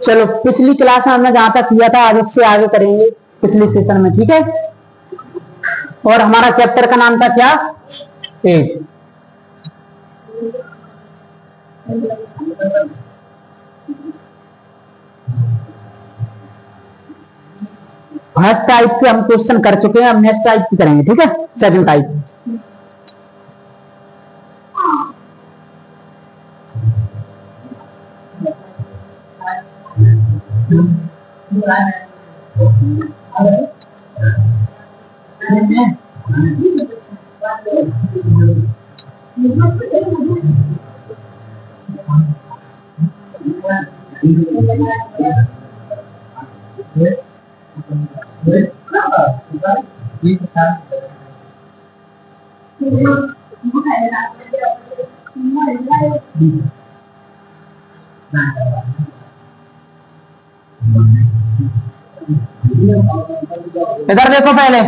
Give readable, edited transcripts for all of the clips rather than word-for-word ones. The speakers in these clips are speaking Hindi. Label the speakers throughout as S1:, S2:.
S1: चलो पिछली क्लास में हमने जहां तक किया था आज उससे आगे करेंगे पिछली सेशन में, ठीक है। और हमारा चैप्टर का नाम था क्या? एज। फर्स्ट टाइप के हम क्वेश्चन कर चुके हैं, अब नेक्स्ट टाइप की करेंगे, ठीक है। Second type. इधर देखो, पहले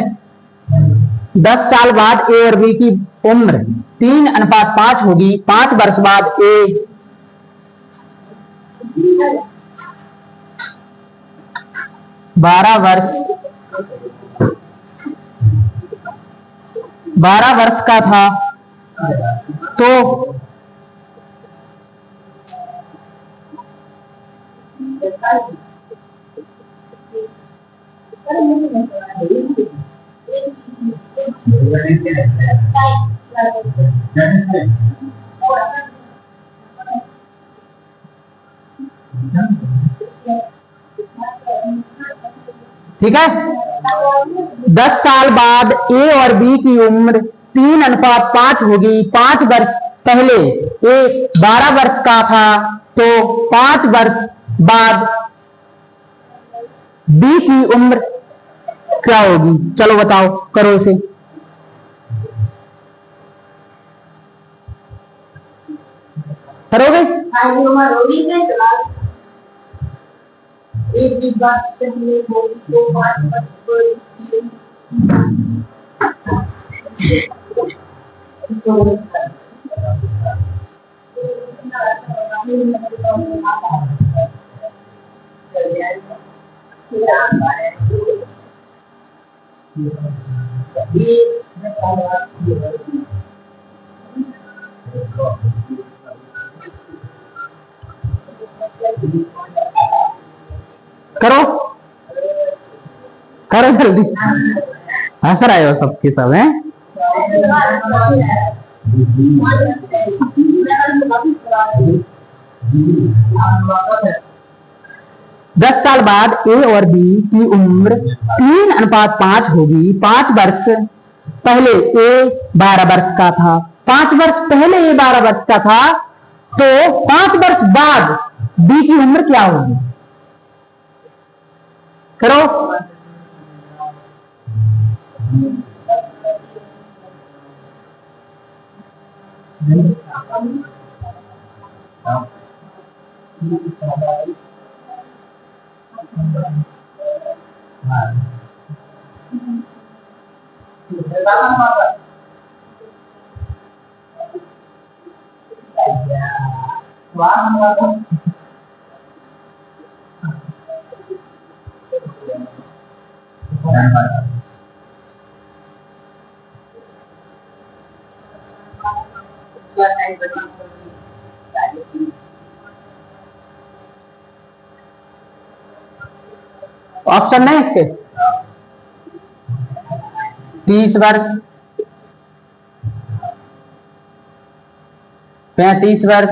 S1: 10 साल बाद ए और बी की उम्र 3:5 होगी। 5 वर्ष बाद ए 12 वर्ष का था, तो ठीक है। 10 साल बाद ए और बी की उम्र 3:5 होगी। 5 वर्ष पहले ए 12 वर्ष का था, तो 5 वर्ष बाद बी की उम्र क्या होगी? चलो बताओ, करो इसे। करोगे? एक बात करो, करो जल्दी। हंस रहे हो सबके सब, हैं? 10 साल बाद ए और बी की उम्र 3:5 होगी। 5 वर्ष पहले ए 12 वर्ष का था। 5 वर्ष पहले ए 12 वर्ष का था, तो 5 वर्ष बाद बी की उम्र क्या होगी? करो। ऑप्शन नहीं इसके? 30 वर्ष, 35 वर्ष,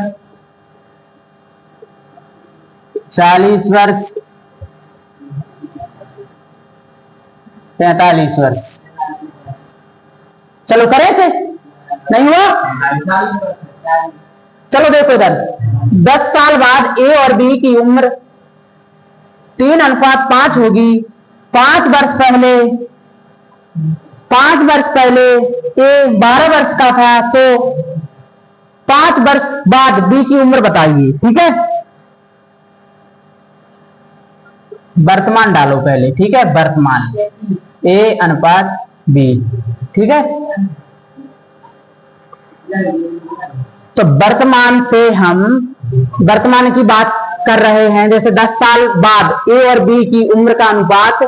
S1: 40 वर्ष, 45 वर्ष। चलो करें से? नहीं हुआ? चलो देखो इधर, 10 साल बाद ए और बी की उम्र 3:5 होगी। 5 वर्ष पहले ए 12 वर्ष का था, तो 5 वर्ष बाद बी की उम्र बताइए, ठीक है। वर्तमान डालो पहले, ठीक है। वर्तमान ए अनुपात बी, ठीक है। तो वर्तमान से हम वर्तमान की बात कर रहे हैं, जैसे 10 साल बाद ए और बी की उम्र का अनुपात,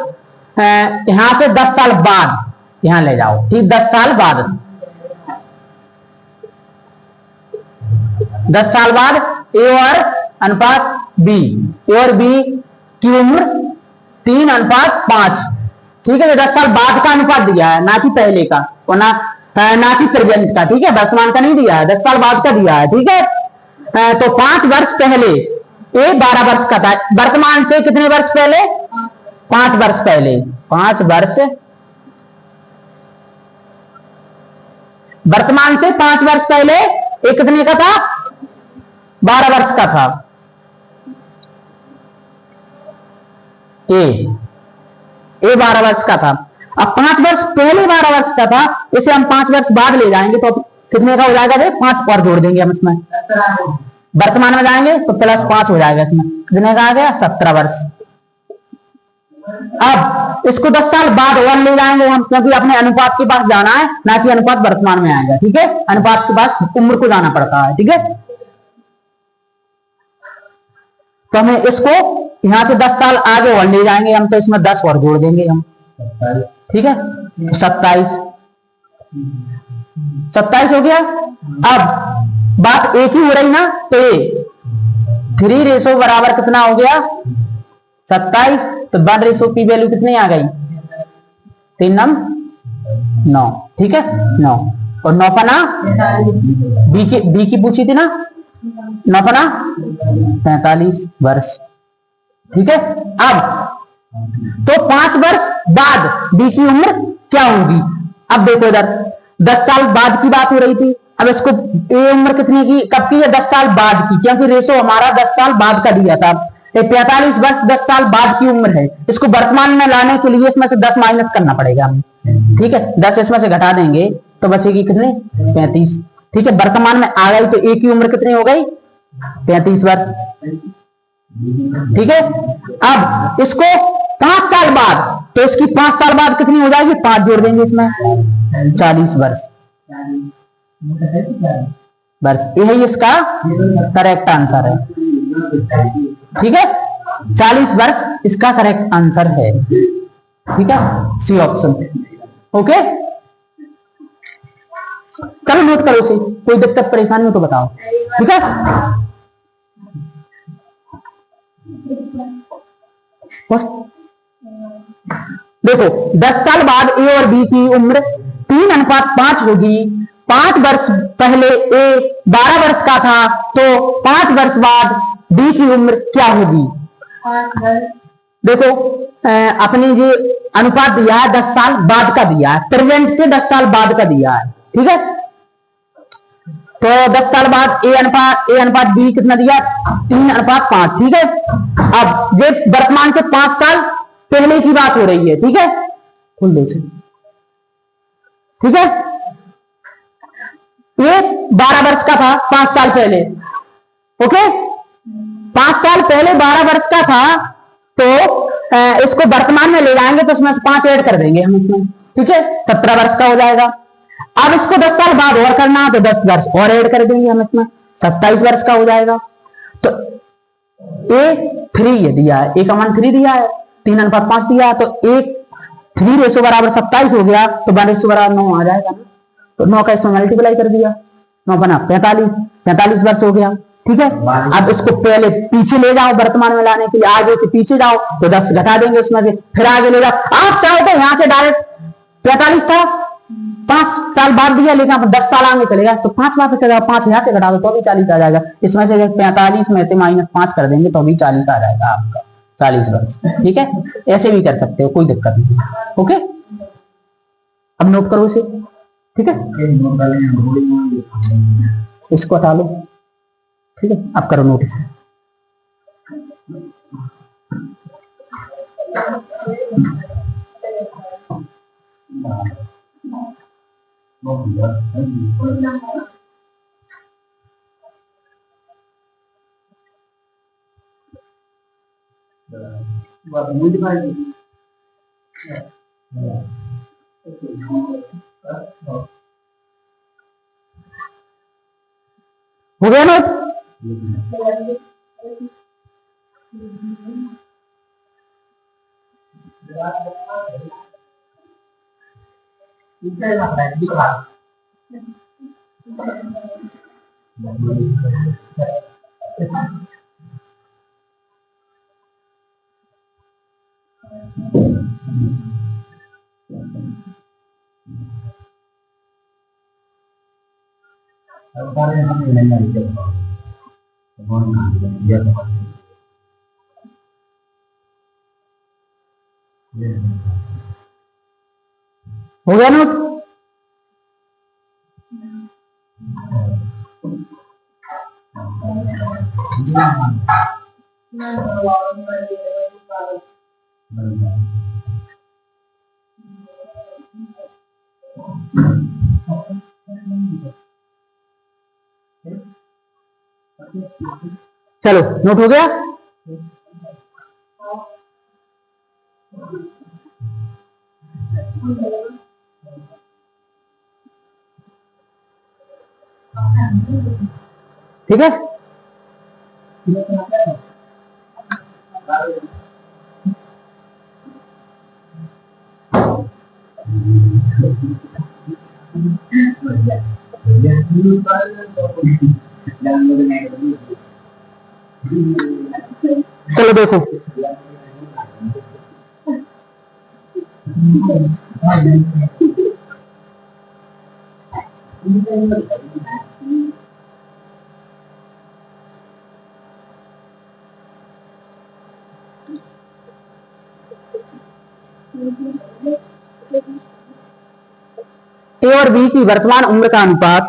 S1: यहां से 10 साल बाद यहां ले जाओ, ठीक, 10 साल बाद, 10 साल बाद ए और अनुपात बी, ए और बी की उम्र 3:5, ठीक है। 10 साल बाद का अनुपात दिया है, ना कि पहले का और ना कि प्रेजेंट का, ठीक है, वर्तमान का नहीं दिया है, 10 साल बाद का दिया है, ठीक है। तो 5 वर्ष पहले ए 12 वर्ष का था, वर्तमान से कितने वर्ष पहले, 5 वर्ष पहले, 5 वर्ष, वर्तमान से 5 वर्ष पहले ए कितने का था, 12 वर्ष का था, ए 12 वर्ष का था। अब 5 वर्ष पहले 12 वर्ष का था, इसे हम 5 वर्ष बाद ले जाएंगे तो कितने का हो जाएगा, 5 और जोड़ देंगे हम इसमें, वर्तमान में जाएंगे तो +5 हो जाएगा, इसमें कितने का आ गया, 17 वर्ष। अब इसको 10 साल बाद और ले जाएंगे हम, क्योंकि अपने अनुपात के पास जाना है, ना कि अनुपात वर्तमान में आएगा, ठीक है, अनुपात के पास उम्र को जाना पड़ता है, ठीक है। तो हमें इसको यहां से 10 साल आगे और ले जाएंगे हम, तो इसमें 10 और जोड़ देंगे हम, ठीक है, 27 हो गया। अब बात एक ही हो रही ना, तो ये 3 बराबर कितना हो गया, 27, तो 1 की वैल्यू कितनी आ गई, 3 9, ठीक है, 9 और 9 पना बी की पूछी थी ना, 9 पना 45 वर्ष, ठीक है। अब तो 5 वर्ष बाद बी की उम्र क्या होगी, अब देखो इधर 10 साल बाद की बात हो रही थी, अब इसको ए उम्र कितने की, कब की है, 10 साल बाद की, क्योंकि रेशो हमारा 10 साल बाद का दिया था, 45 वर्ष 10 साल बाद की उम्र है, इसको वर्तमान में लाने के लिए इसमें से 10 माइनस करना पड़ेगा हमें, ठीक है, 10 इसमें से घटा देंगे तो बचेगी कितने, 35, ठीक है। वर्तमान में आ गई तो ए की उम्र कितनी हो गई, 35 वर्ष, ठीक है। अब इसको 5 साल बाद, तो इसकी 5 साल बाद कितनी हो जाएगी, 5 जोड़ देंगे इसमें, 40 वर्ष, बस यही इसका करेक्ट आंसर है, ठीक है, 40 वर्ष इसका करेक्ट आंसर है, ठीक है, सी ऑप्शन, ओके। चलो नोट करो इसे, कोई दिक्कत परेशानी हो तो बताओ, ठीक है। देखो 10 साल बाद ए और बी की उम्र 3:5 होगी, 5 वर्ष पहले ए 12 वर्ष का था, तो 5 वर्ष बाद बी की उम्र क्या होगी, देखो अपने ये अनुपात दिया है 10 साल बाद का दिया है, प्रेजेंट से 10 साल बाद का दिया है, ठीक है। तो 10 साल बाद ए अनुपात बी कितना दिया, 3:5, ठीक है। अब ये वर्तमान से 5 साल पहले की बात हो रही है, ठीक है, खुल दो, ठीक है। ये 12 वर्ष का था 5 साल पहले, ओके, 5 साल पहले 12 वर्ष का था, तो इसको वर्तमान में ले जाएंगे तो इसमें से 5 ऐड कर देंगे हम इसमें, ठीक है, 17 वर्ष का हो जाएगा। अब इसको 10 साल बाद और करना है तो 10 वर्ष और ऐड कर देंगे हम इसमें, 27 वर्ष का हो जाएगा। तो ए 3 ये दिया है, ए का मान 3 दिया है, 3:5 दिया है, तो 3 रेशो बराबर 27 हो गया, तो 1 रेशो बराबर 9 आ जाएगा ना, तो 9 का इसमें मल्टीप्लाई कर दिया, 9 बना 45 वर्ष हो गया, ठीक है। अब इसको पहले पीछे ले जाओ, वर्तमान में लाने के लिए आगे से पीछे जाओ तो 10 घटा देंगे उसमें से, फिर आगे ले जाओ, आप चाहो तो यहां से डायरेक्ट 45 था 5 साल बाद दिया, लेकिन आप 10 साल आगे चलेगा तो 5 वहां से चलेगा, 5 यहां से घटा दो तो भी 40 आ जाएगा, इसमें से 45 में से -5 कर देंगे तो भी 40 आ जाएगा आपका, 40 वर्ष, ठीक है। ऐसे भी कर सकते हो, कोई दिक्कत नहीं, ओके। अब नोट करो इसे, ठीक है, इसको हटा लो, ठीक है, अब करो नोट इसे, हो गया नोट, हो गया नोट? चलो नोट हो गया? ठीक है। चलो देखो, ए और बी की वर्तमान उम्र का अनुपात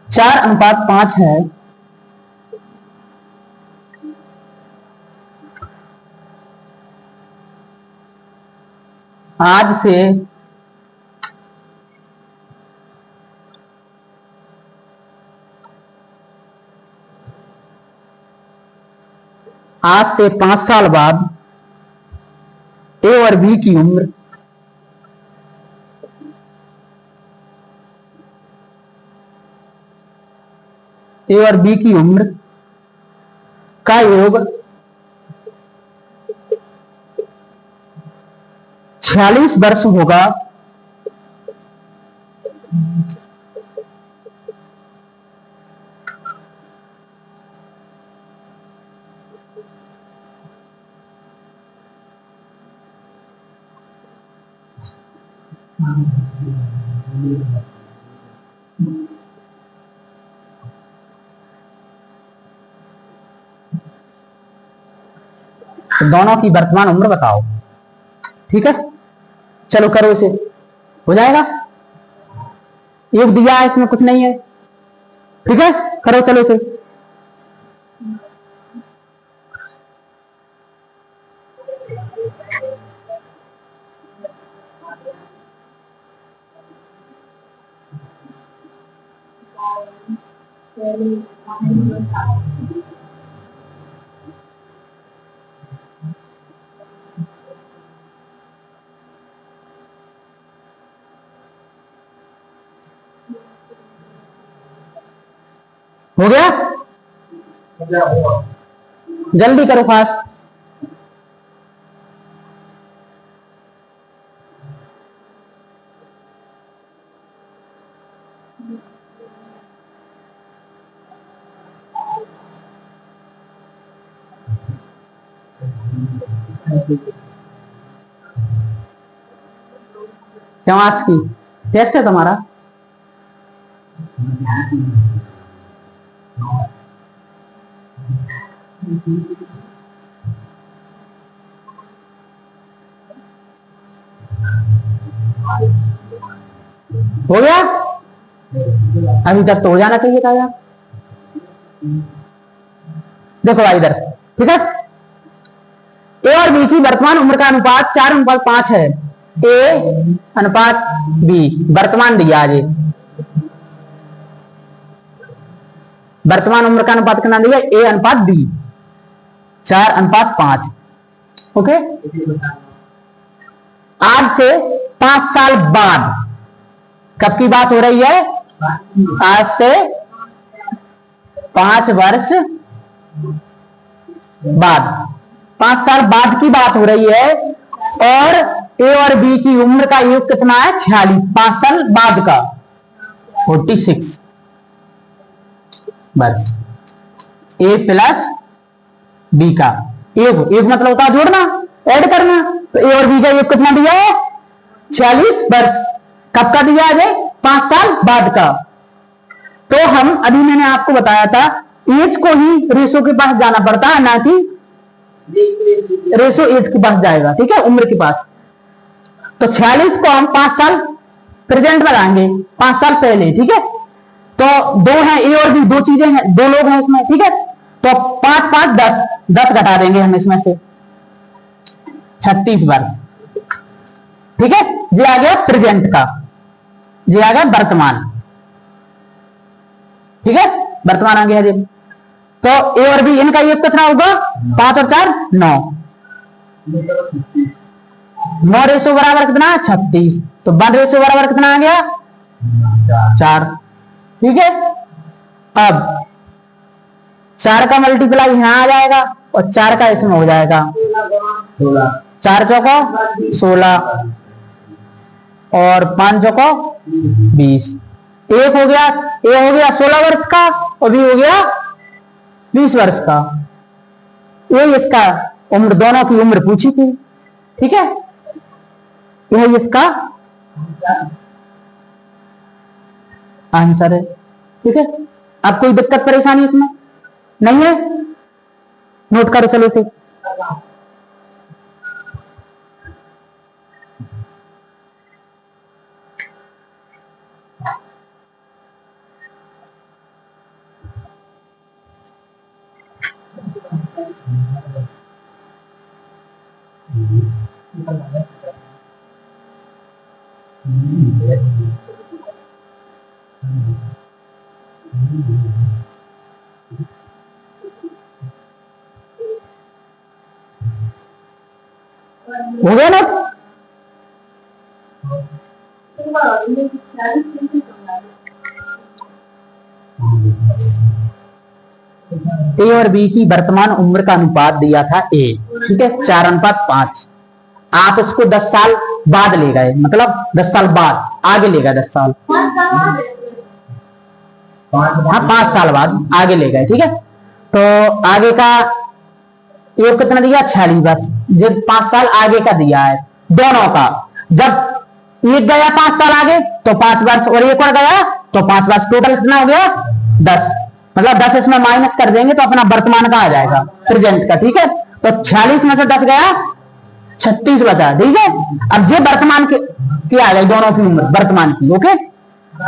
S1: 4:5 है। आज से 5 साल बाद ए और बी की उम्र ए और बी की उम्र का योग 46 वर्ष होगा। तो दोनों की वर्तमान उम्र बताओ। ठीक है, चलो करो इसे, हो जाएगा। योग दिया है, इसमें कुछ नहीं है। ठीक है, करो चलो इसे। हो गया? जल्दी करो, फास्ट। क्या आज की टेस्ट है तुम्हारा? हो गया? अभी तक तो हो जाना चाहिए था यार। देखो भाई इधर, ठीक है। ए और बी की वर्तमान उम्र का अनुपात 4:5 है। ए अनुपात बी, वर्तमान दिया आज। वर्तमान उम्र का अनुपात कितना दिया? ए अनुपात बी, 4:5। ओके, आज से 5 साल बाद, कब की बात हो रही है? आज से 5 वर्ष बाद, 5 साल बाद की बात हो रही है और ए और बी की उम्र का योग कितना है 46, 5 साल बाद का 46 बस। ए प्लस बी का योग, योग मतलब होता है जोड़ना, ऐड करना। तो ए और बी का योग कितना दिया है 46 वर्ष। कब का दिया है 5 साल बाद का। तो हम अभी मैंने आपको बताया था एज को ही रेशो के पास जाना पड़ता है, ना कि रेशो एज के पास जाएगा, ठीक है, उम्र के पास। तो 46 को हम 5 साल प्रेजेंट लगाएंगे, 5 साल पहले, ठीक है। तो दो हैं ए और बी, दो चीजें हैं, दो लोग हैं इसमें, ठीक है। तो 5 5 10, 10 घटा देंगे हम इसमें से, 36 वर्ष, ठीक है। ये आ गया प्रेजेंट का, ये आ गया वर्तमान, ठीक है, वर्तमान आ गया जी। तो ए और बी इनका योग कितना होगा 5 और 4 9, 9 रेशो बराबर कितना 36। तो 1 रेशो बराबर कितना आ गया 4, ठीक है। अब 4 का मल्टीप्लाई यहां आ जाएगा और 4 का इसमें हो जाएगा 4 चौको 16 और 5 चौको 20। एक हो गया, ए हो गया 16 वर्ष का और बी हो गया 20 वर्ष का। ये इसका उम्र, दोनों की उम्र पूछी थी, ठीक है। यह इसका आंसर है, ठीक है। अब कोई दिक्कत परेशानी इसमें नहीं है, नोट करो चलो से। हो गया ना। ए और बी की वर्तमान उम्र का अनुपात दिया था ए, ठीक है, 4:5। आप इसको 10 साल बाद ले गए, मतलब 10 साल बाद आगे ले गए, 10 साल, हाँ 5 साल बाद आगे ले गए, ठीक है। तो आगे का योग कितना दिया 46 बस, जब 5 साल आगे का दिया है दोनों का। जब एक गया 5 साल आगे तो 5 वर्ष और एक और गया तो 5 वर्ष, टोटल कितना हो गया 10। मतलब 10 इसमें माइनस कर देंगे तो अपना वर्तमान का आ जाएगा, प्रेजेंट का, ठीक है। तो 46 में से 10 गया 36 बचा, ठीक है। अब ये वर्तमान की आ गई दोनों की उम्र, वर्तमान की, ओके।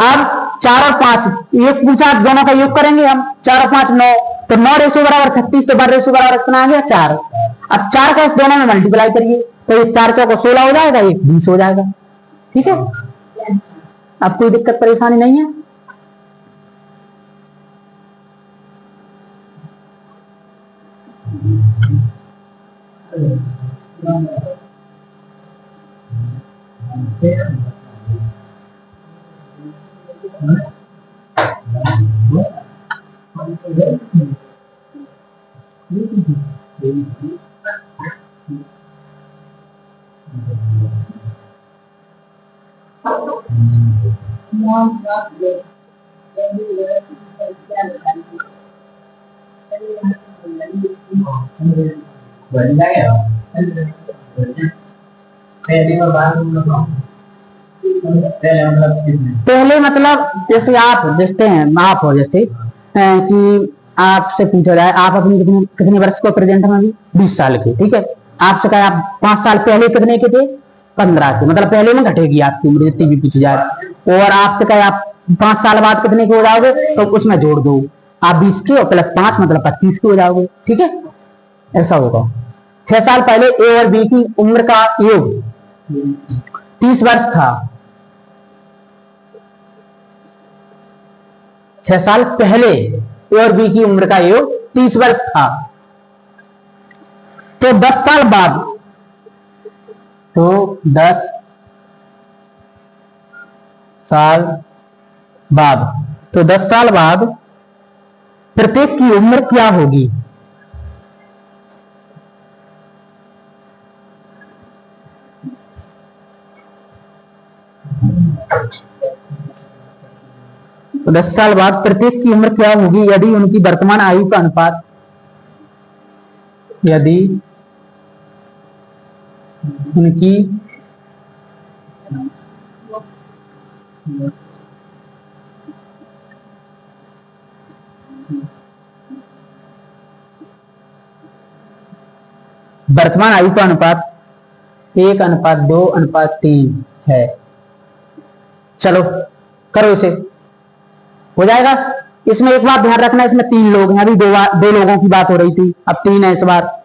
S1: अब 4 और 5 एक पूछा, दोनों का योग करेंगे हम, 4 और 5 9, तो 9 रेशो बराबर 36, तो 1 रेशो बराबर कितना आ गया 4। अब 4 का इस दोनों में मल्टीप्लाई करिए तो ये 4 को 16 हो जाएगा, ये 20 हो जाएगा, ठीक है। अब कोई दिक्कत परेशानी नहीं है। पहले मतलब जैसे आप देखते हैं, आप हो जैसे कि आपसे पूछा जाए आप अपनी कितने वर्ष को प्रेजेंट में भी 20 साल के, ठीक है। आपसे कहा आप 5 साल पहले कितने के थे 15 के, मतलब पहले में घटेगी आपकी उम्र जितनी भी पूछी जाए। और आपसे कहा आप 5 साल बाद कितने के हो जाओगे तो उसमें जोड़ दो आप 20 के और प्लस 5 मतलब 25 के हो जाओगे, ठीक है। ऐसा होगा। 6 साल पहले ए और बी की उम्र का योग 30 वर्ष था, 6 साल पहले ए और बी की उम्र का योग 30 वर्ष था। तो 10 साल बाद, तो 10 साल बाद, तो 10 साल बाद प्रत्येक की उम्र क्या होगी तो 10 साल बाद प्रत्येक की उम्र क्या होगी यदि उनकी वर्तमान आयु का अनुपात, यदि उनकी वर्तमान आयु का अनुपात 1:2:3 है। चलो करो इसे, हो जाएगा। इसमें एक बात ध्यान रखना, इसमें 3 लोग हैं, अभी दो लोगों की बात हो रही थी, अब 3 है इस बार।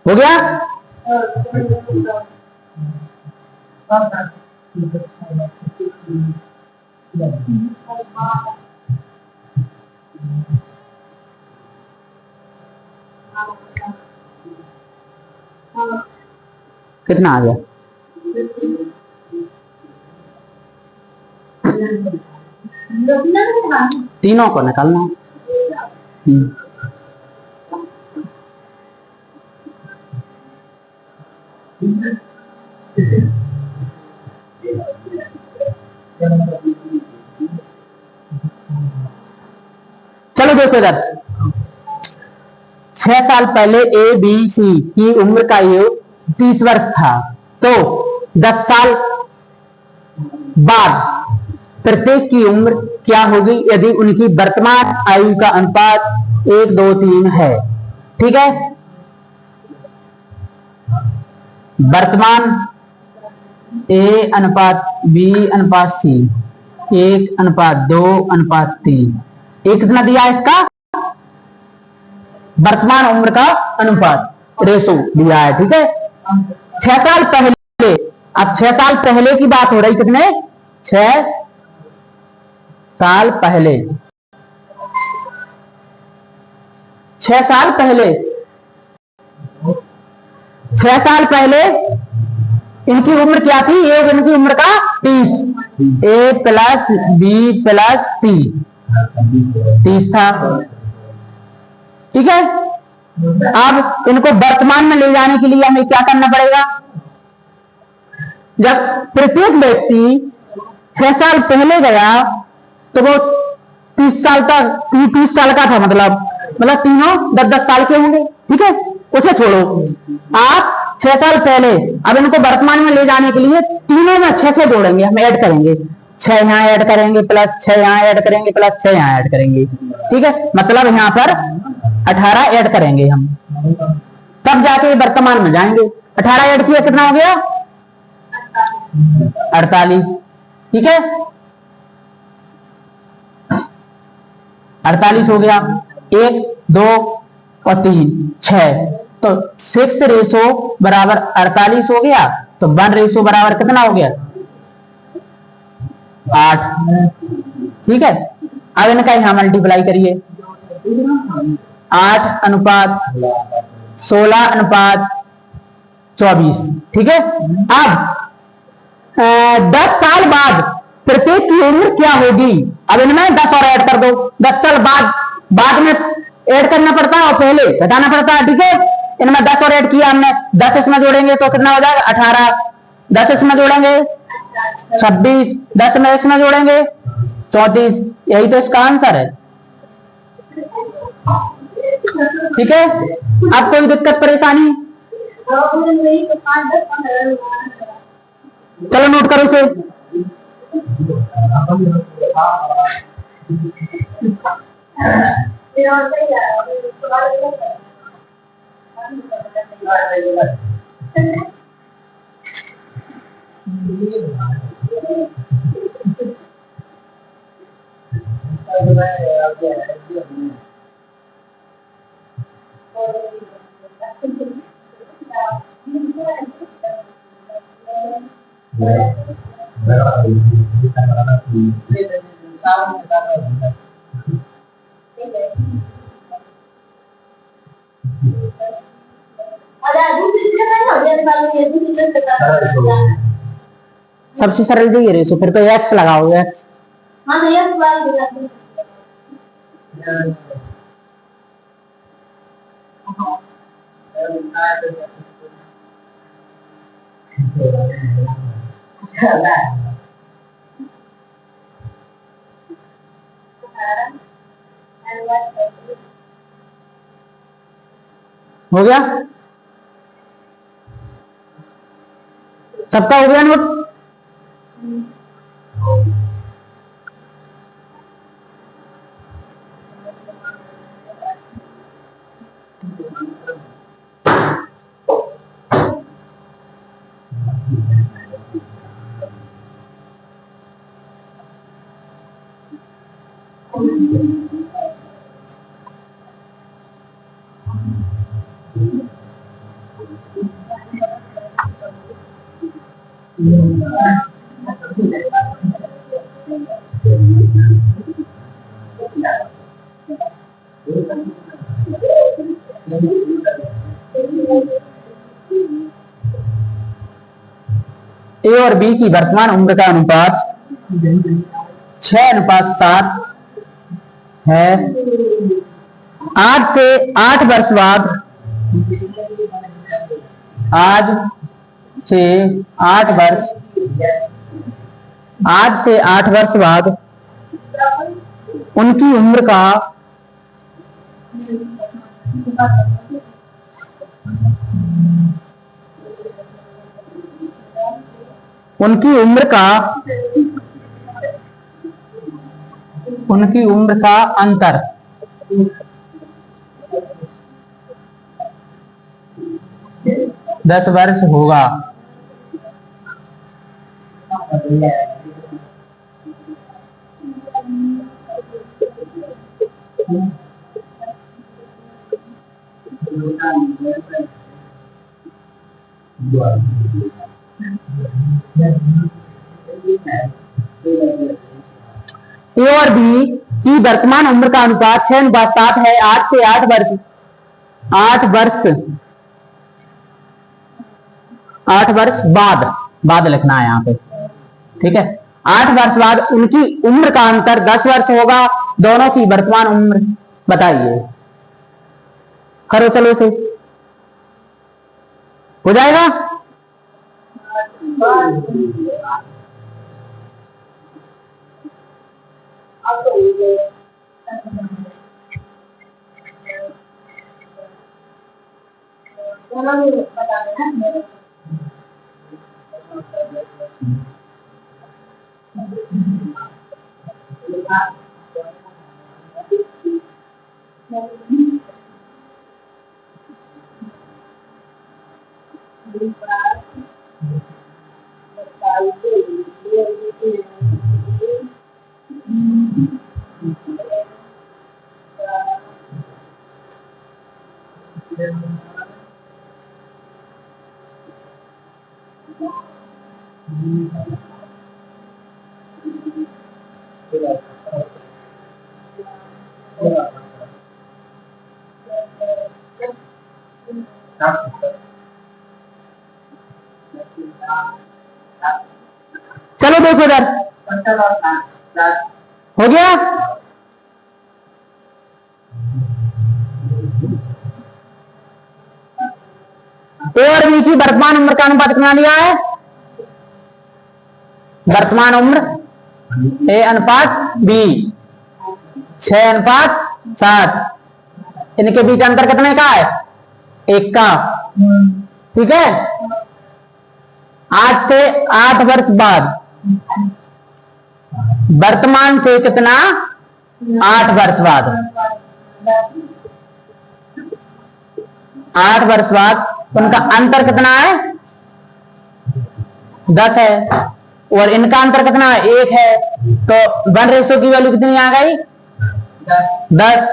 S1: हो गया? कितना आ गया? तीनों को निकालना। चलो देखो इधर, 6 साल पहले ए बी सी की उम्र का आयु 30 वर्ष था, तो 10 साल बाद प्रत्येक की उम्र क्या होगी यदि उनकी वर्तमान आयु का अनुपात 1:2:3 है। ठीक है, वर्तमान A/B/C 1:2:3, ये कितना दिया है इसका? वर्तमान उम्र का अनुपात रेशो दिया है। ठीक है, 6 साल पहले, अब 6 साल पहले की बात हो रही, कितने? 6 साल पहले, 6 साल पहले, 6 साल पहले इनकी उम्र क्या थी? एक इनकी उम्र का 30, A+B+C 30 था। ठीक है, अब इनको वर्तमान में ले जाने के लिए हमें क्या करना पड़ेगा? जब प्रत्येक व्यक्ति 6 साल पहले गया तो वो 30 साल तक, 30 साल का था, मतलब तीनों 10-10 साल के होंगे। ठीक है, उसे छोड़ो, आप 6 साल पहले, अब इनको वर्तमान में ले जाने के लिए तीनों में 6 जोड़ेंगे, हम ऐड करेंगे, 6 यहाँ ऐड करेंगे, प्लस 6 यहाँ ऐड करेंगे, प्लस 6 यहाँ ऐड करेंगे। ठीक है, मतलब यहाँ पर 18 ऐड करेंगे हम, तब जाके वर्तमान में जाएंगे। 18 ऐड किया, कितना हो गया? 48। ठीक है, 48 हो गया। 1, 2 और 3, 6, तो 6 रेशो बराबर 48 हो गया, तो 1 रेशो बराबर कितना हो गया? 8। ठीक है, अब इनका यहां मल्टीप्लाई करिए, 8:16:24। ठीक है, अब 10 साल बाद प्रत्येक की उम्र क्या होगी? अब इनमें 10 और ऐड कर दो, 10 साल बाद में ऐड करना पड़ता है और पहले घटाना पड़ता है। ठीक है, इनमें 10 और ऐड किया हमने, 10 इसमें जोड़ेंगे तो कितना हो जाएगा? 18, 10 इसमें जोड़ेंगे 26, 10 में इसमें जोड़ेंगे 34, यही तो इसका आंसर है। ठीक है, अब कोई दिक्कत परेशानी? चलो नोट करो इसे। सबसे सरल जी रेशो, फिर तो एक्स लगाओ एक्स। हाँ तो एक्स वाली दिखाते हो गया, सबका हो गया नोट। ए और बी की वर्तमान उम्र का अनुपात 6:7 है। आज से 8 वर्ष बाद, आज से 8 वर्ष, आज से 8 वर्ष बाद उनकी उम्र का उनकी उम्र का अंतर 10 वर्ष होगा। ए और बी की वर्तमान उम्र का अनुपात 6:7 है। आज से 8 वर्ष, 8 वर्ष बाद लिखना है यहाँ पे, ठीक है। 8 वर्ष बाद उनकी उम्र का अंतर 10 वर्ष होगा। दोनों की वर्तमान उम्र बताइए, करो चलो से हो जाएगा। चलो देखो इधर, हो गया। ए और बी की वर्तमान उम्र का अनुपात कितना लिया है? वर्तमान उम्र ए अनुपात बी 6:7। इनके बीच अंतर कितने का है? 1 का, ठीक है। आज से 8 वर्ष बाद, वर्तमान से कितना? 8 वर्ष बाद। 8 वर्ष बाद उनका अंतर कितना है? 10 है। और इनका अंतर कितना है? 1 है। तो 1 की वैल्यू कितनी आ गई? 10।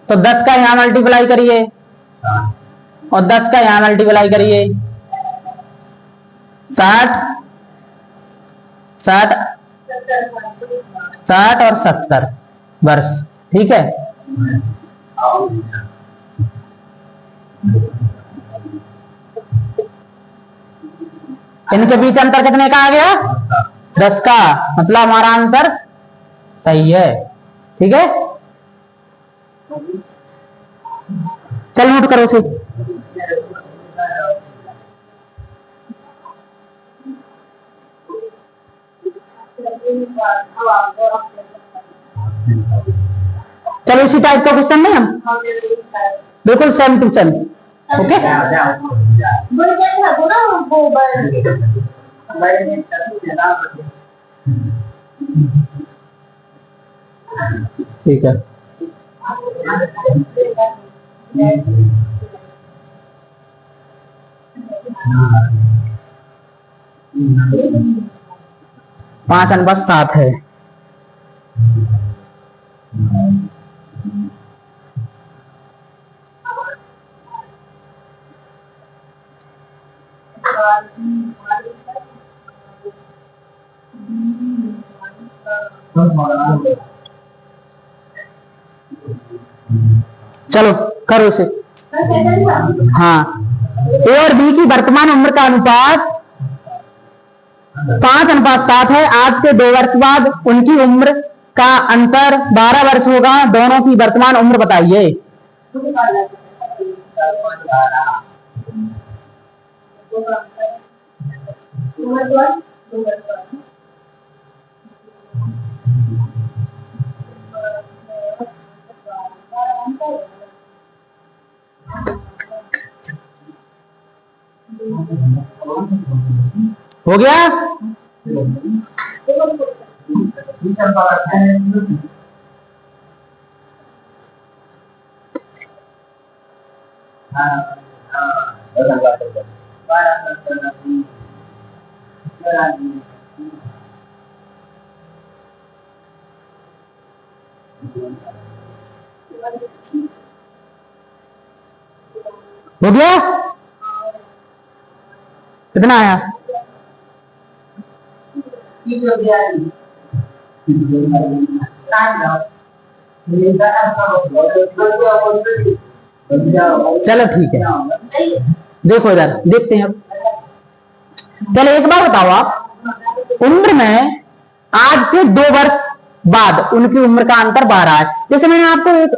S1: तो 10 का यहां मल्टीप्लाई करिए और 10 का यहां मल्टीप्लाई करिए। 60 60 60 और 70 वर्ष। ठीक है। इनके बीच अंतर कितने का आ गया? 10 का। मतलब हमारा आंसर सही है। ठीक है, चल नोट करो उसे। चलो इसी टाइप का क्वेश्चन नहीं हम बिल्कुल सेम टू सेम। ओके, ठीक है। 5/7 है। चलो करो उसे। हाँ, ए और बी की वर्तमान उम्र का अनुपात 5/7 है। आज से 2 वर्ष बाद उनकी उम्र का अंतर 12 वर्ष होगा। दोनों की वर्तमान उम्र बताइए। हो गया? हो गया? कितना आया? चलो ठीक है, देखो इधर देखते हैं। अब पहले एक बार बताओ, आप उम्र में आज से 2 वर्ष बाद उनकी उम्र का अंतर 12 है। जैसे मैंने आपको एक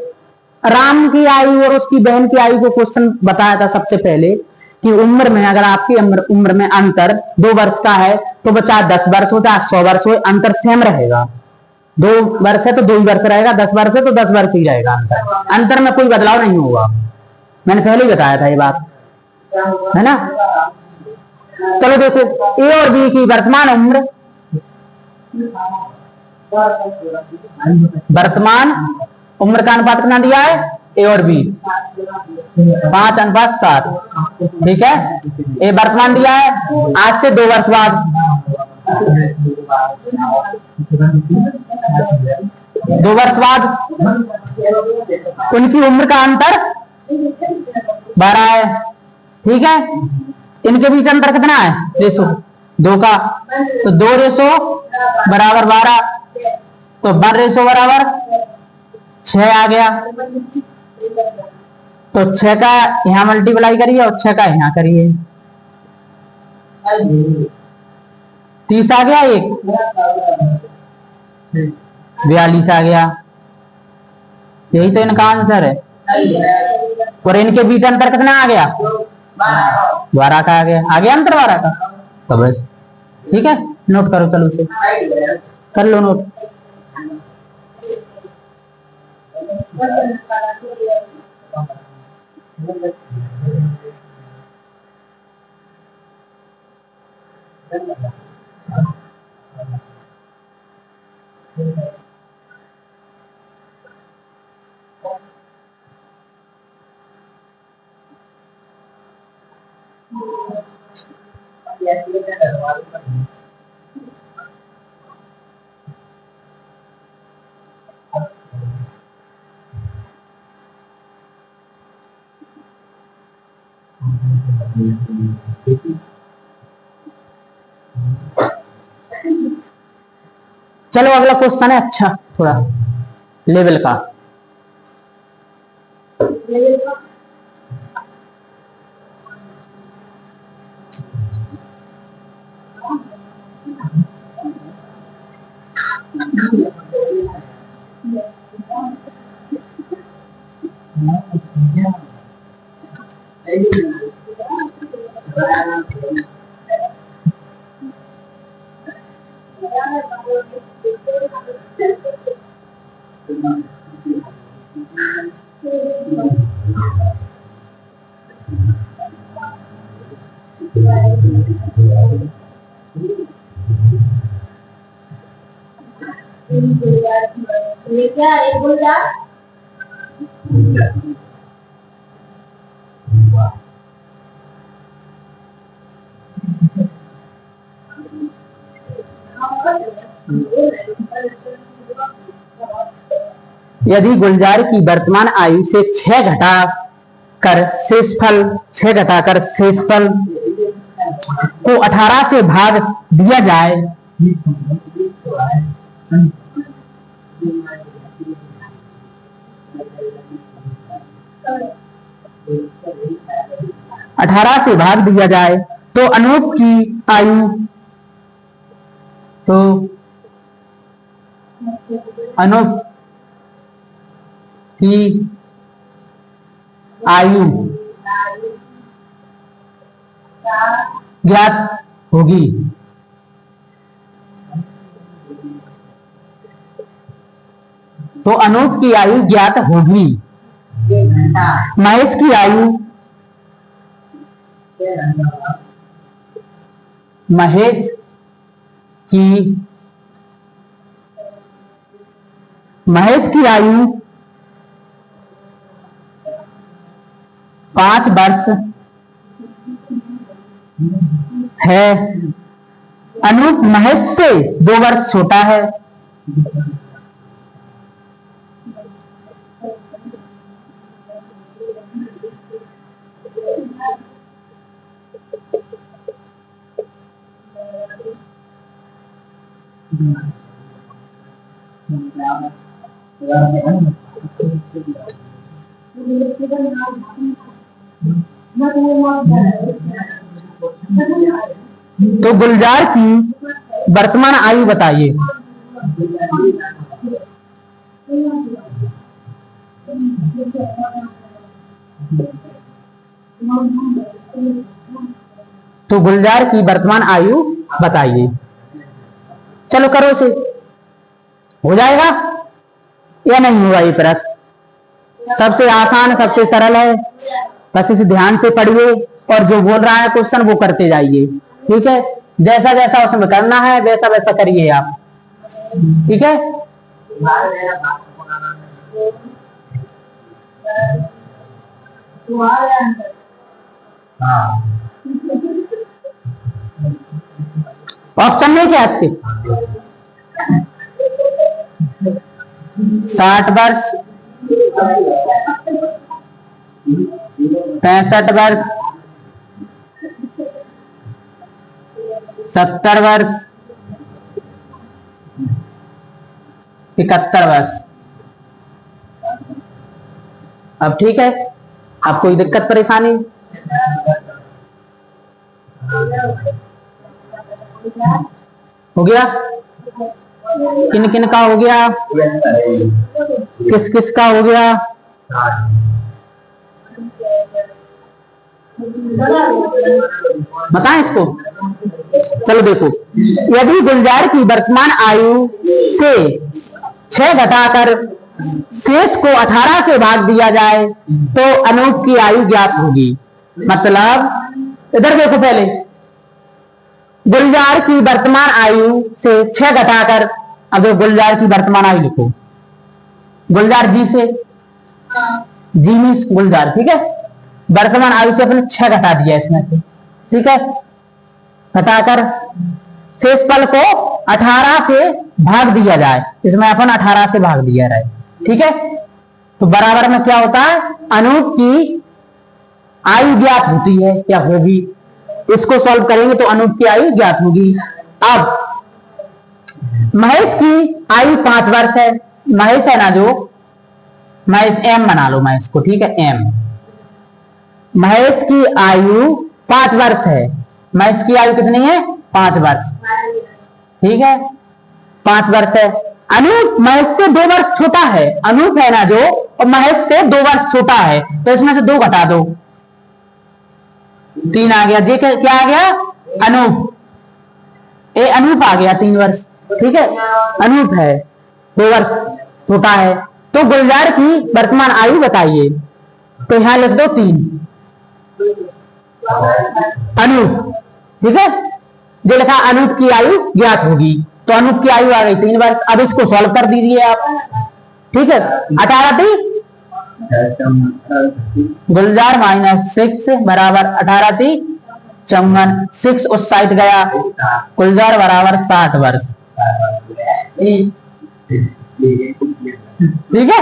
S1: राम की आयु और उसकी बहन की आयु को क्वेश्चन बताया था सबसे पहले कि उम्र में अगर आपकी उम्र में अंतर 2 वर्ष का है तो बच्चा 10 वर्ष हो चाहे 100 वर्ष हो, अंतर सेम रहेगा। 2 वर्ष है तो 2 ही वर्ष रहेगा, 10 वर्ष है तो 10 वर्ष ही रहेगा। अंतर में कोई बदलाव नहीं होगा। मैंने पहले ही बताया था ये बात, है ना। चलो देखो, ए और बी की वर्तमान उम्र, वर्तमान उम्र का अनुपात कितना दिया है? ए और बी 5/7। ठीक है, ए वर्तमान दिया है आज से 2 वर्ष बाद। 2 वर्ष बाद उनकी उम्र का अंतर 12 है। ठीक है, इनके बीच अंतर कितना है? रेशो 2 का। तो 2 रेशो बराबर 12, तो 1 रेशो बराबर 6 आ गया। तो 6 का यहां मल्टीप्लाई करिए और 6 का यहां करिए। 30 आ गया, एक 42 आ गया। यही तो इनका आंसर है। और इनके बीच अंतर कितना आ गया? 12 का आ गया। आ गया अंतर 12 का। तो बस ठीक है, नोट करो। चलो उसे कर लो नोट। चलो अगला क्वेश्चन है अच्छा थोड़ा लेवल का।
S2: ये क्या एक गुलजार
S1: यदि गुलजार की वर्तमान आयु से 6 घटाकर शेषफल को 18 से भाग दिया जाए 18 से भाग दिया जाए तो अनूप की आयु ज्ञात होगी। तो अनूप की आयु ज्ञात होगी। महेश की आयु महेश की आयु 5 वर्ष है। अनूप महेश से 2 वर्ष छोटा है। तो गुलजार की वर्तमान आयु बताइए। तो गुलजार की वर्तमान आयु बताइए। चलो करो से हो जाएगा या नहीं होगा ये प्रश्न। सबसे आसान सबसे सरल है, बस इसे ध्यान से पढ़िए और जो बोल रहा है क्वेश्चन वो करते जाइए। ठीक है, जैसा जैसा उसमें करना है वैसा वैसा करिए आप। ठीक है, ऑप्शन नहीं क्या इसके 60 वर्ष 65 वर्ष 70 वर्ष 71 वर्ष। अब ठीक है, आप कोई दिक्कत परेशानी हो गया? किन किन का हो गया, किस किस का हो गया? बताएं इसको। चलो देखो, यदि गुलजार की वर्तमान आयु से 6 घटाकर शेष को 18 से भाग दिया जाए तो अनूप की आयु ज्ञात होगी। मतलब इधर देखो, पहले गुलजार की वर्तमान आयु से 6 घटाकर, अब गुलजार की वर्तमान आयु लिखो, गुलजार जी से जी मीन्स गुलजार। ठीक है, वर्तमान आयु से अपने 6 घटा दिया इसमें से। ठीक है, घटाकर शेषफल को 18 से भाग दिया जाए, इसमें अपन 18 से भाग दिया जाए, ठीक है। तो बराबर में क्या होता है, अनूप की आयु ज्ञात होती है क्या होगी, इसको सॉल्व करेंगे तो अनूप की आयु ज्ञात होगी। अब महेश की आयु 5 वर्ष है, महेश है ना जो, महेश एम बना लो महेश को, ठीक है, एम। महेश की आयु 5 वर्ष है, महेश की आयु कितनी है, 5 वर्ष, ठीक है, 5 वर्ष है। अनूप महेश से 2 वर्ष छोटा है, अनूप है ना जो, और महेश से 2 वर्ष छोटा है, तो इसमें से 2 घटा दो, 3 आ गया। जे क्या आ गया, अनूप, ए अनूप आ गया 3 वर्ष, ठीक है, अनूप है 2 वर्ष छोटा है। तो गुलजार की वर्तमान आयु बताइए, तो यहां लिख दो 3 अनूप, ठीक है, जो लिखा अनूप की आयु ज्ञात होगी, तो अनूप की आयु आ गई 3 वर्ष। अब इसको सॉल्व कर दीजिए आप, ठीक है, 18 थी गुलजार -6 बराबर 18 थी 54, 6 उस साइड गया, गुलजार बराबर 60 वर्ष, ठीक है।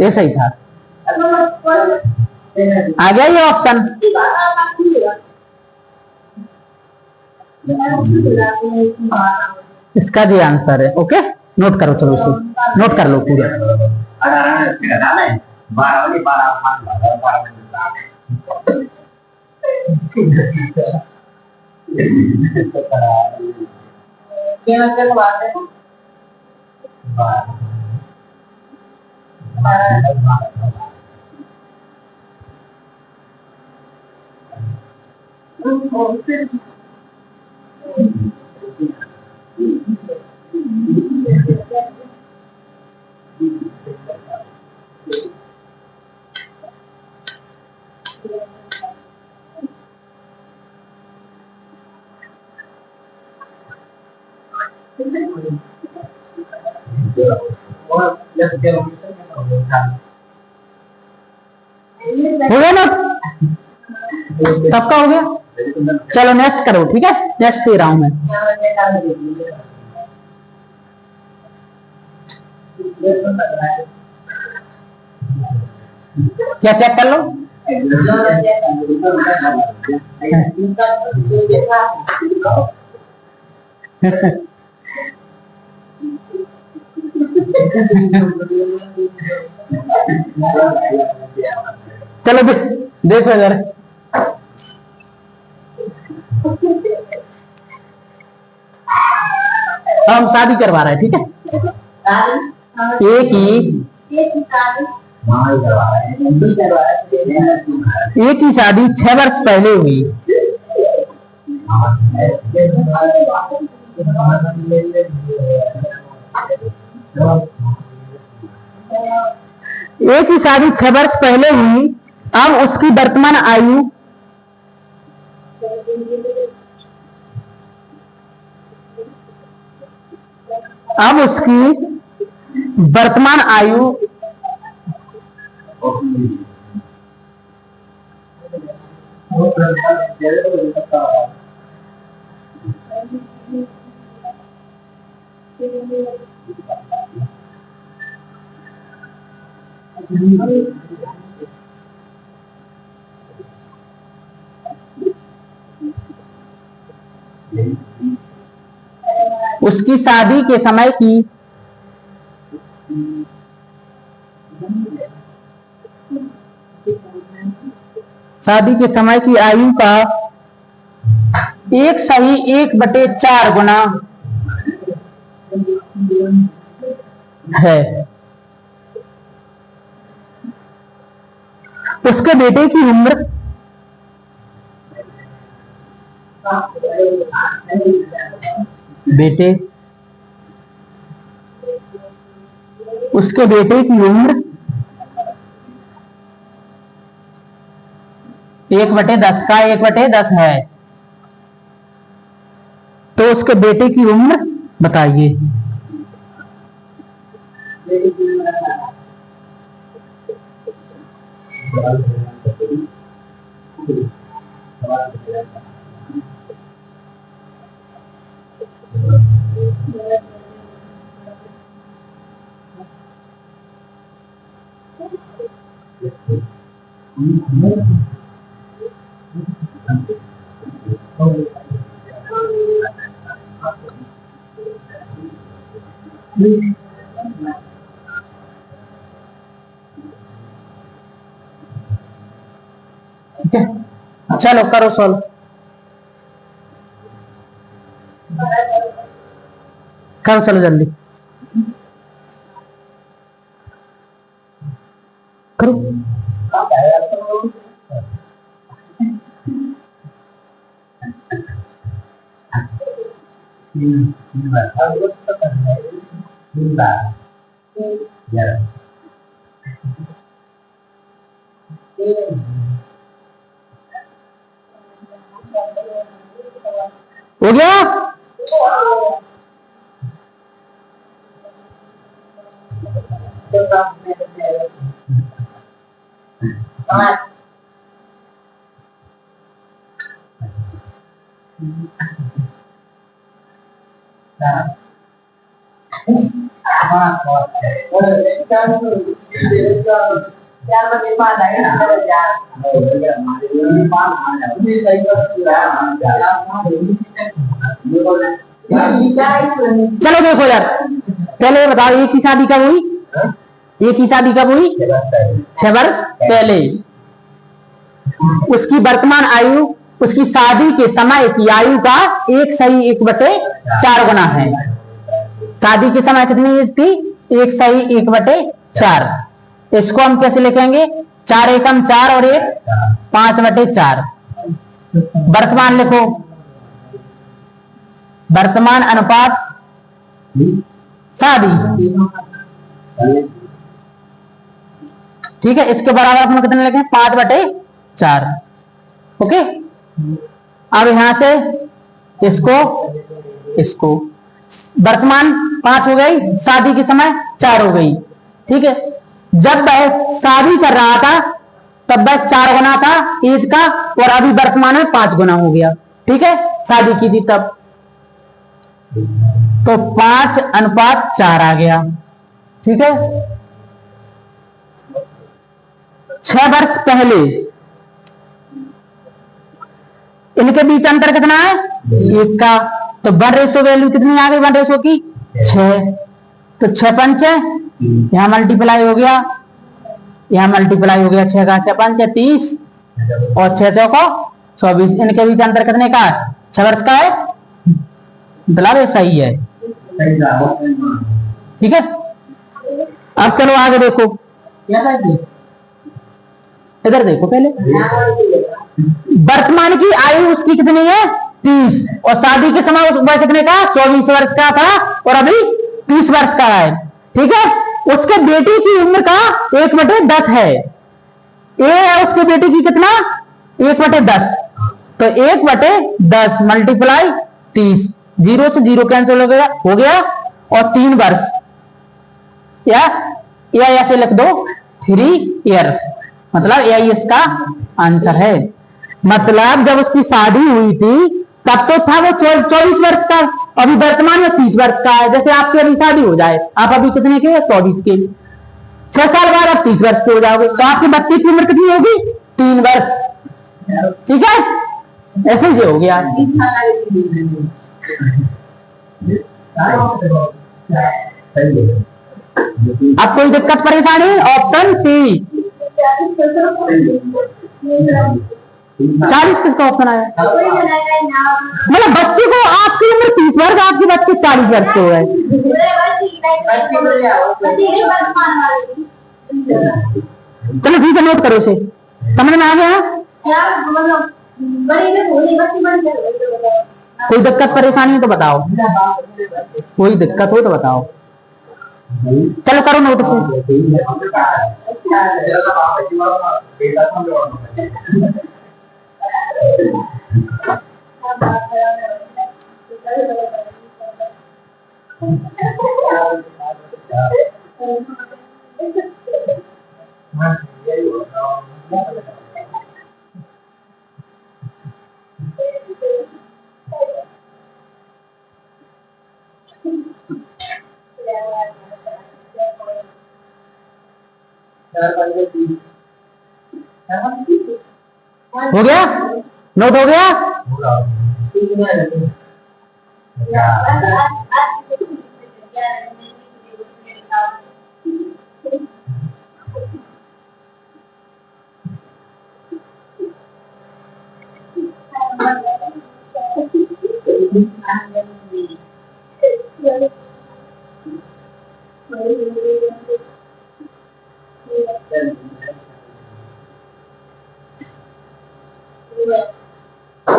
S1: ये सही था, आ गया ये ऑप्शन, इसका जी आंसर है। ओके, नोट करो, चलो इसे नोट कर लो पूरा। हो गया ना, सबका हो गया। चलो नेक्स्ट करो, ठीक है, नेक्स्ट दे रहा हूं मैं। क्या चेक कर लो, चलो देखो जरा, हम शादी करवा रहे हैं, ठीक है, एक ही शादी 6 वर्ष पहले हुई, एक ही शादी 6 वर्ष पहले हुई। अब उसकी वर्तमान आयु, अब उसकी वर्तमान आयु उसकी शादी के समय की आयु का 1/1/4 गुना है। उसके बेटे की उम्र उसके बेटे की उम्र 1/10 का 1/10 है, तो उसके बेटे की उम्र बताइए। चलो करो सॉल्व। करो चलो जल्दी करो। हो गया। चलो देखो यार, पहले बताओ ये की शादी कब हुई? ये की शादी कब हुई? 6 वर्ष पहले। उसकी वर्तमान आयु उसकी शादी के समय की आयु का 1/4 गुना है। शादी के समय कितनी एज थी? 1/4। इसको हम कैसे लिखेंगे? 4 एकम 4 और 1 5/4। वर्तमान लिखो, वर्तमान अनुपात शादी, ठीक है। इसके बराबर अपन कितने लिखे? 5/4। ओके। अब यहां से इसको वर्तमान 5 हो गई, शादी के समय 4 हो गई, ठीक है। जब वह शादी कर रहा था तब वह 4 गुना था एज का, और अभी वर्तमान में 5 गुना हो गया, ठीक है। शादी की थी तब, तो 5:4 आ गया, ठीक है। 6 वर्ष पहले इनके बीच अंतर कितना है? 1 का। तो 1 वैल्यू कितनी आ गई? 1 की 6। तो 6 पंच यहां मल्टीप्लाई हो गया, यहां मल्टीप्लाई हो गया 6 का 6 पंच 30 और 6 चौको 24। इनके बीच अंतर कितने का है? 6 वर्ष का है, मतलब ये सही है, ठीक है। अब चलो आगे देखो, इधर देखो पहले। वर्तमान की आयु उसकी कितनी है? 30, और शादी के समय वह कितने का? 24 वर्ष का था, और अभी 30 वर्ष का है, ठीक है। उसके बेटी की उम्र का 1/10 है। ए है उसके बेटी की कितना? 1/10। तो 1/10 मल्टीप्लाई 30, 0 से 0 कैंसिल हो गया, और 3 वर्ष, या ऐसे लिख दो 3 ईयर, मतलब यही इसका आंसर है। मतलब जब उसकी शादी हुई थी तब तो था वो 24 वर्ष का, अभी वर्तमान में 30 वर्ष का है। जैसे आपकी अभी शादी हो जाए, आप अभी कितने के? 24 के। 6 साल बाद आप 30 वर्ष के हो जाओगे, तो आपके बच्चे की उम्र कितनी होगी? 3 वर्ष, ठीक है। ऐसे ही हो गया। अब कोई दिक्कत परेशानी? ऑप्शन सी 40 किसका ऑप्शन आया? मतलब बच्चे को आपकी उम्र 30 वर्ष, आपके बच्चे 40 वर्ष के हो गए। चलो ठीक है, नोट करो इसे, समझ में आ गया? कोई दिक्कत परेशानी है तो बताओ, कोई दिक्कत हो तो बताओ। चलो करो नोट से। हो गया, नोट हो गया।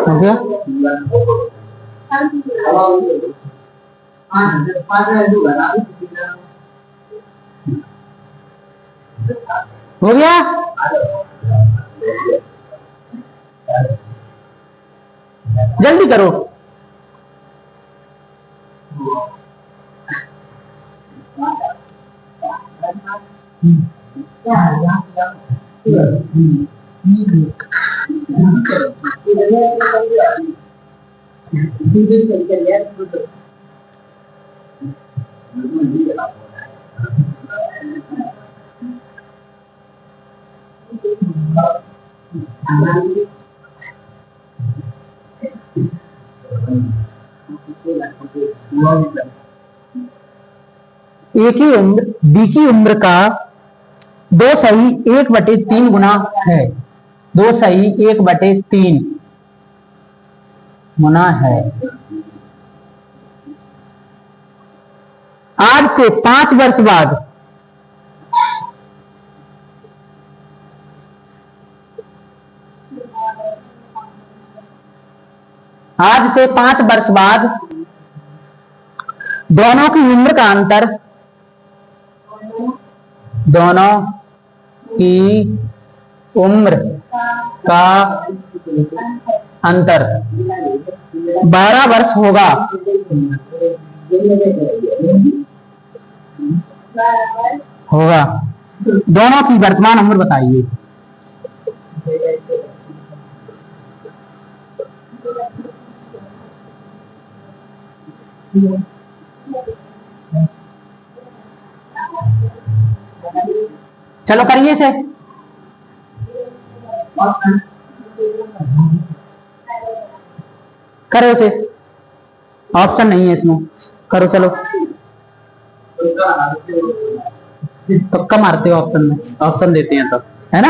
S1: हो गया, हो गया। जल्दी करो। ए की उम्र बी की उम्र का 2/1/3 गुना है। 2/1/3 गुना है। आज से 5 वर्ष बाद दोनों की उम्र का अंतर, दोनों की उम्र का अंतर 12 वर्ष होगा। दोनों की वर्तमान उम्र बताइए। चलो करिए इसे। करो इसे, ऑप्शन नहीं है इसमें, करो चलो। पक्का मारते हो ऑप्शन में, ऑप्शन देते हैं तब, है ना।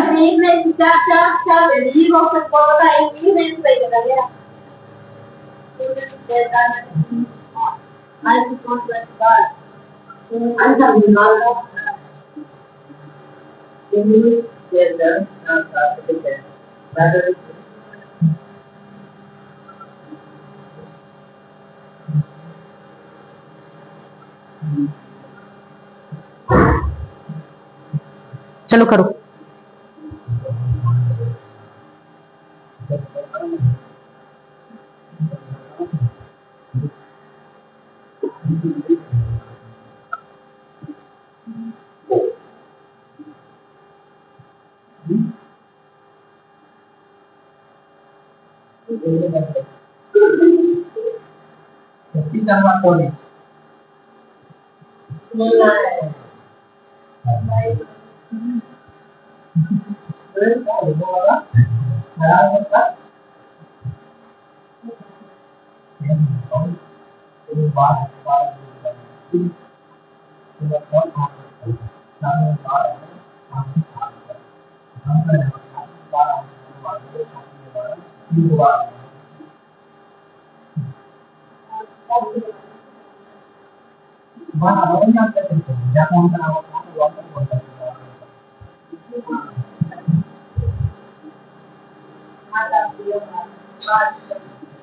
S1: चलो करो।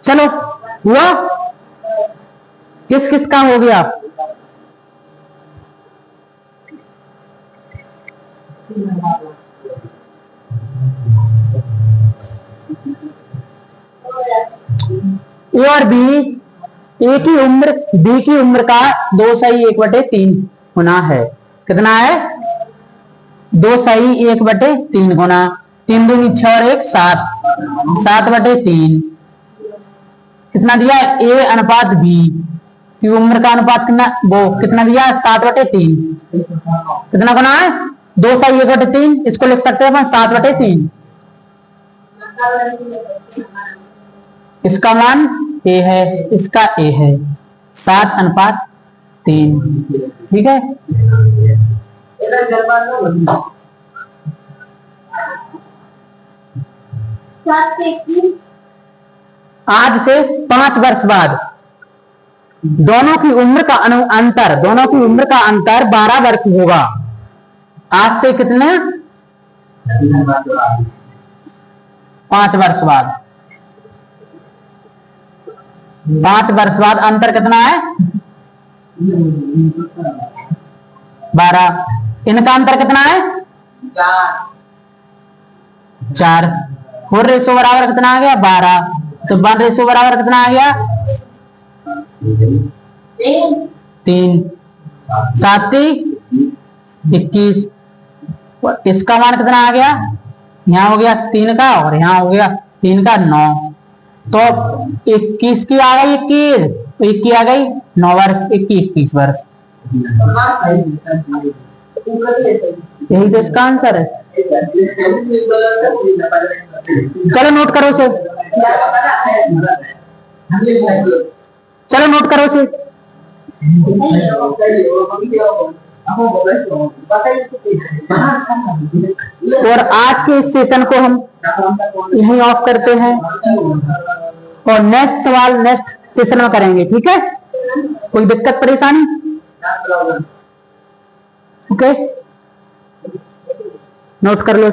S1: चलो हुआ, किस किस का हो गया। ए और बी, ए की उम्र बी की उम्र का 2/1/3 गुना है। कितना है? 2/1/3 गुना। 3 दूनी 6 और 1 7, 7/3 कितना दिया ए अनुपात बी की उम्र का अनुपात कितना वो कितना दिया 7/3 कितना गुना है 2 से 1/3 इसको लिख सकते हैं अपन 7/3 इसका मान ए है इसका ए है 7/3 ठीक है। आज से 5 वर्ष बाद दोनों की उम्र का अंतर 12 वर्ष होगा। आज से कितने 5 वर्ष बाद 5 वर्ष बाद अंतर कितना है 12। इनका अंतर कितना है 4 4 रेशो बराबर कितना आ गया 12 तो 1 रेशो बराबर कितना आ गया 3 7 21 इसका मान कितना आ गया यहाँ हो गया 3 का और यहाँ हो गया 3 का 9 तो 21 की आ गई 21 आ गई 9 वर्ष 21 वर्ष यही तो इसका आंसर है। चलो नोट करो से चलो नोट करो से और आज के इस सेशन को हम यहीं ऑफ करते हैं और नेक्स्ट सवाल नेक्स्ट सेशन में करेंगे ठीक है। कोई दिक्कत परेशानी ओके नोट कर लो।